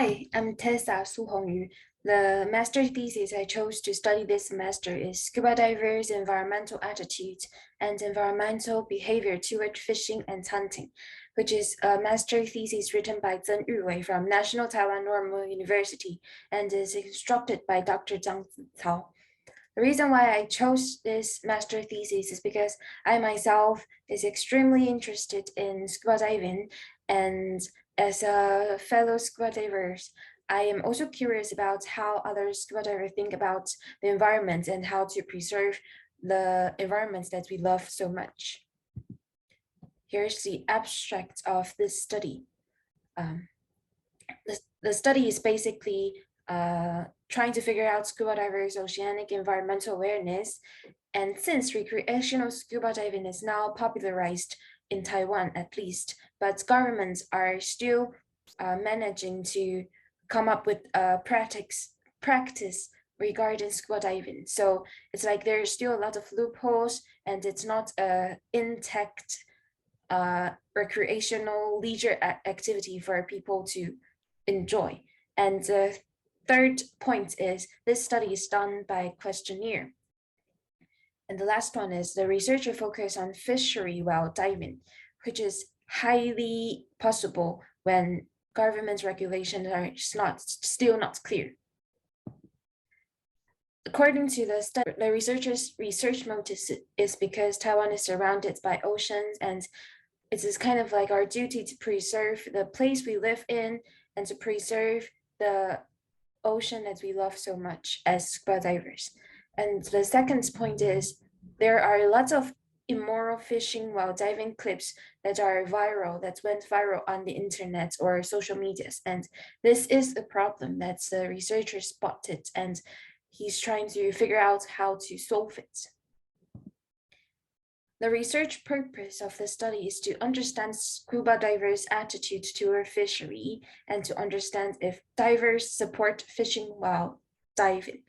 Hi, I'm Tessa Su Hongyu. The master thesis I chose to study this semester is Scuba Divers' Environmental Attitudes and Environmental Behavior Toward Fishing and Hunting, which is a master thesis written by Zhen Yuwei from National Taiwan Normal University and is instructed by Dr. Zhang Zicao. The reason why I chose this master thesis is because I myself is extremely interested in scuba diving, and as a fellow scuba diver, I am also curious about how other scuba divers think about the environment and how to preserve the environments that we love so much. Here's the abstract of this study. The study is basically trying to figure out scuba divers' oceanic environmental awareness. And since recreational scuba diving is now popularized in Taiwan, at least, but governments are still managing to come up with a practice regarding scuba diving. So it's like there's still a lot of loopholes, and it's not an intact recreational leisure activity for people to enjoy. And the third point is this study is done by questionnaire. And the last one is the researcher focused on fishery while diving, which is highly possible when government regulations are still not clear. According to the study, the researchers' research motive is because Taiwan is surrounded by oceans, and it is kind of like our duty to preserve the place we live in and to preserve the ocean that we love so much as scuba divers. And the second point is there are lots of immoral fishing while diving clips that went viral on the internet or social medias. And this is a problem that the researcher spotted, and he's trying to figure out how to solve it. The research purpose of the study is to understand scuba divers' attitudes toward fishery and to understand if divers support fishing while diving.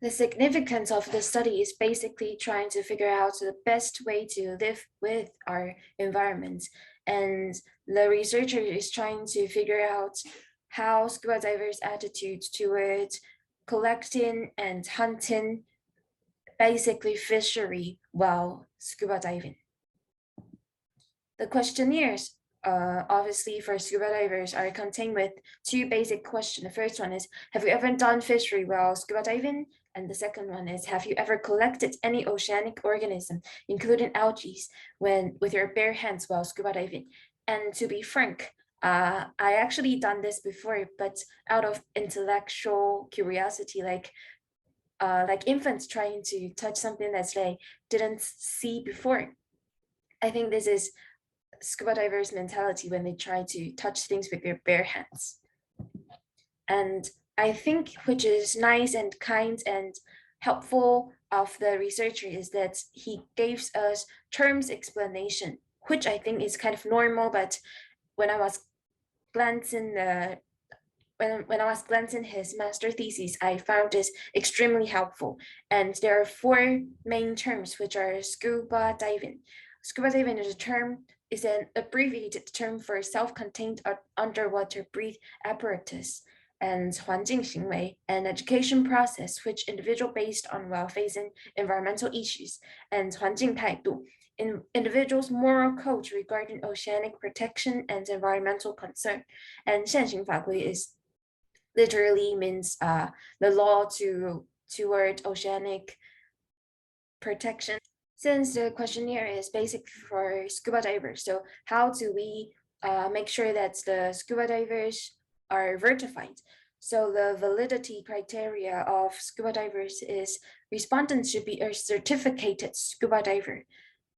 The significance of the study is basically trying to figure out the best way to live with our environment. And the researcher is trying to figure out how scuba divers' attitudes toward collecting and hunting, basically fishery while scuba diving. The questionnaires, obviously for scuba divers, are contained with two basic questions. The first one is, have you ever done fishery while scuba diving? And the second one is, have you ever collected any oceanic organism, including algae, with your bare hands while scuba diving? And to be frank, I actually done this before, but out of intellectual curiosity, like infants trying to touch something that they didn't see before. I think this is scuba divers' mentality when they try to touch things with their bare hands. And I think which is nice and kind and helpful of the researcher is that he gives us terms explanation, which I think is kind of normal, but when I was glancing when I was glancing his master thesis, I found this extremely helpful. And there are four main terms, which are scuba diving. Scuba diving is an abbreviated term for self-contained underwater breath apparatus, and 环境行为, an education process which individual based on while facing environmental issues, and 环境态度, individuals' moral code regarding oceanic protection and environmental concern. And 现行法规 is literally means the law toward oceanic protection. Since the questionnaire is basic for scuba divers, so how do we make sure that the scuba divers are certified? So the validity criteria of scuba divers is respondents should be a certificated scuba diver.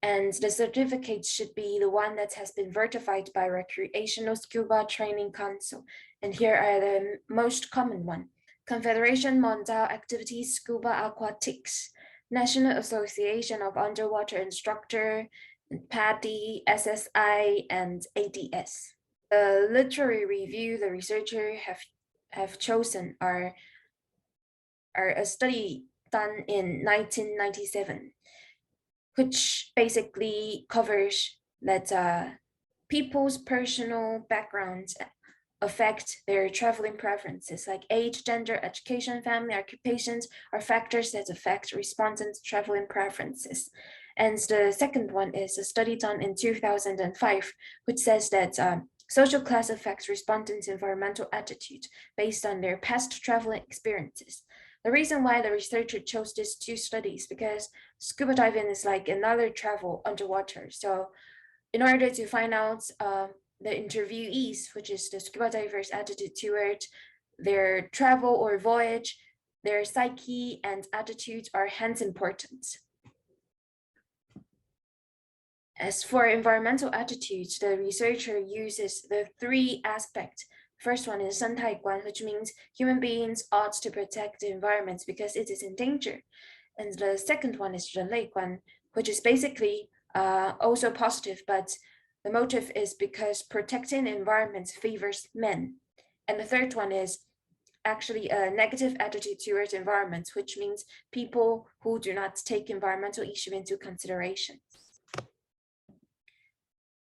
And the certificate should be the one that has been certified by Recreational Scuba Training Council. And here are the most common one: Confederation Mondiale Activities Scuba Aquatics, National Association of Underwater Instructor, PADI, SSI, and ADS. The literary review the researcher have chosen are a study done in 1997. Which basically covers that people's personal backgrounds affect their traveling preferences, like age, gender, education, family, occupations are factors that affect respondents' traveling preferences. And the second one is a study done in 2005, which says that social class affects respondents' environmental attitude based on their past traveling experiences. The reason why the researcher chose these two studies because scuba diving is like another travel underwater. So in order to find out the interviewees, which is the scuba divers' attitude toward their travel or voyage, their psyche and attitudes are hence important. As for environmental attitudes, the researcher uses the three aspects. First one is 生态观, which means human beings ought to protect the environment because it is in danger. And the second one is 人类观, which is basically also positive, but the motive is because protecting the environment favors men. And the third one is actually a negative attitude towards environment, which means people who do not take environmental issue into consideration.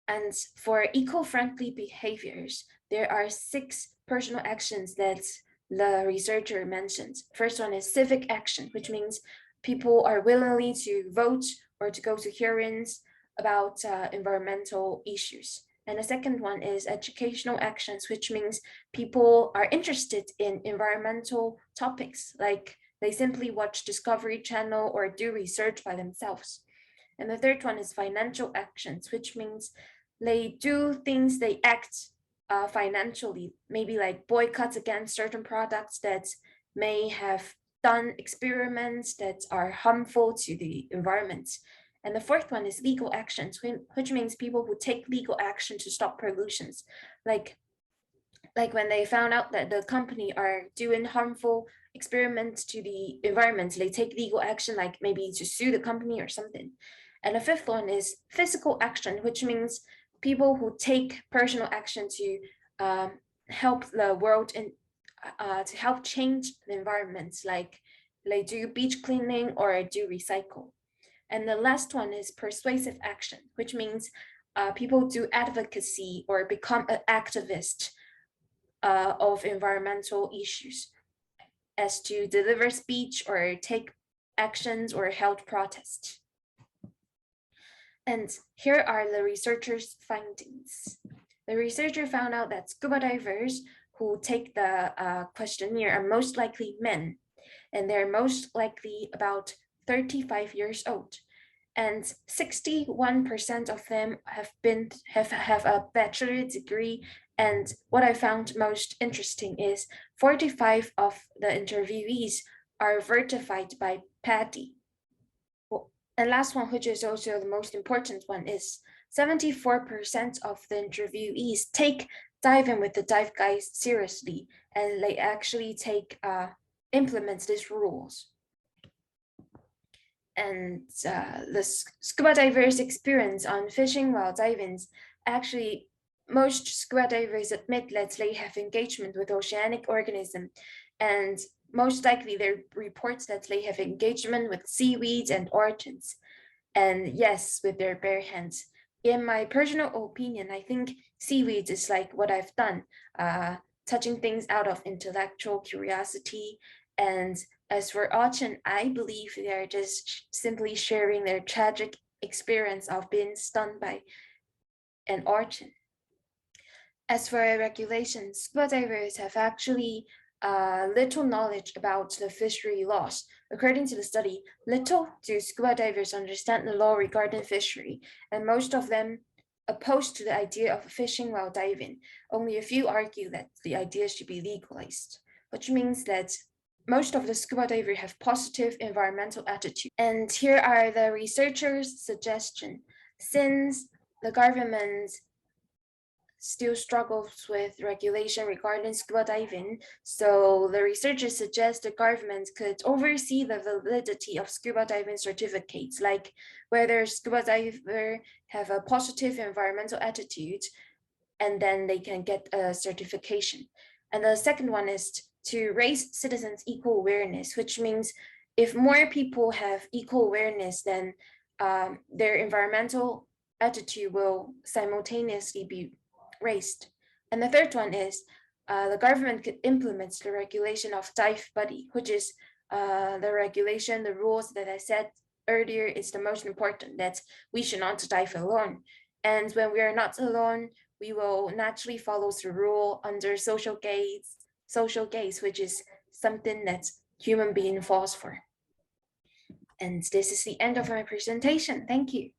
And for eco-friendly behaviors, there are 6 personal actions that the researcher mentioned. First one is civic action, which means people are willingly to vote or to go to hearings about environmental issues. And the second one is educational actions, which means people are interested in environmental topics, like they simply watch Discovery Channel or do research by themselves. And the third one is financial actions, which means they do things, they act financially, maybe like boycotts against certain products that may have done experiments that are harmful to the environment. And the fourth one is legal actions, which means people who take legal action to stop pollutions, like when they found out that the company are doing harmful experiments to the environment, they take legal action, like maybe to sue the company or something. And the fifth one is physical action, which means people who take personal action to help the world and to help change the environment, like they do beach cleaning or do recycle. And the last one is persuasive action, which means people do advocacy or become an activist of environmental issues, as to deliver speech or take actions or held protests. And here are the researchers' findings. The researcher found out that scuba divers who take the questionnaire are most likely men, and they're most likely about 35 years old. And 61% of them have a bachelor degree. And what I found most interesting is 45 of the interviewees are certified by PADI. And last one, which is also the most important one, is 74% of the interviewees take diving with the dive guides seriously, and they actually implement these rules. And the scuba divers' experience on fishing while diving, actually, most scuba divers admit that they have engagement with oceanic organisms, and most likely they report that they have engagement with seaweeds and orchids, and yes, with their bare hands. In my personal opinion, I think seaweeds is like what I've done, touching things out of intellectual curiosity. And as for orchid, I believe they are just simply sharing their tragic experience of being stung by an orchid. As for regulations, scuba divers have actually little knowledge about the fishery laws. According to the study, little do scuba divers understand the law regarding fishery, and most of them opposed to the idea of fishing while diving. Only a few argue that the idea should be legalized, which means that most of the scuba divers have positive environmental attitude. And here are the researchers' suggestions. Since the government still struggles with regulation regarding scuba diving, so the researchers suggest the government could oversee the validity of scuba diving certificates, like whether scuba diver have a positive environmental attitude, and then they can get a certification. And the second one is to raise citizens' equal awareness, which means if more people have equal awareness, then their environmental attitude will simultaneously be raised. And the third one is the government could implement the regulation of dive buddy, which is the regulation, the rules that I said earlier is the most important, that we should not dive alone. And when we are not alone, we will naturally follow the rule under social gaze, which is something that human being falls for. And this is the end of my presentation. Thank you.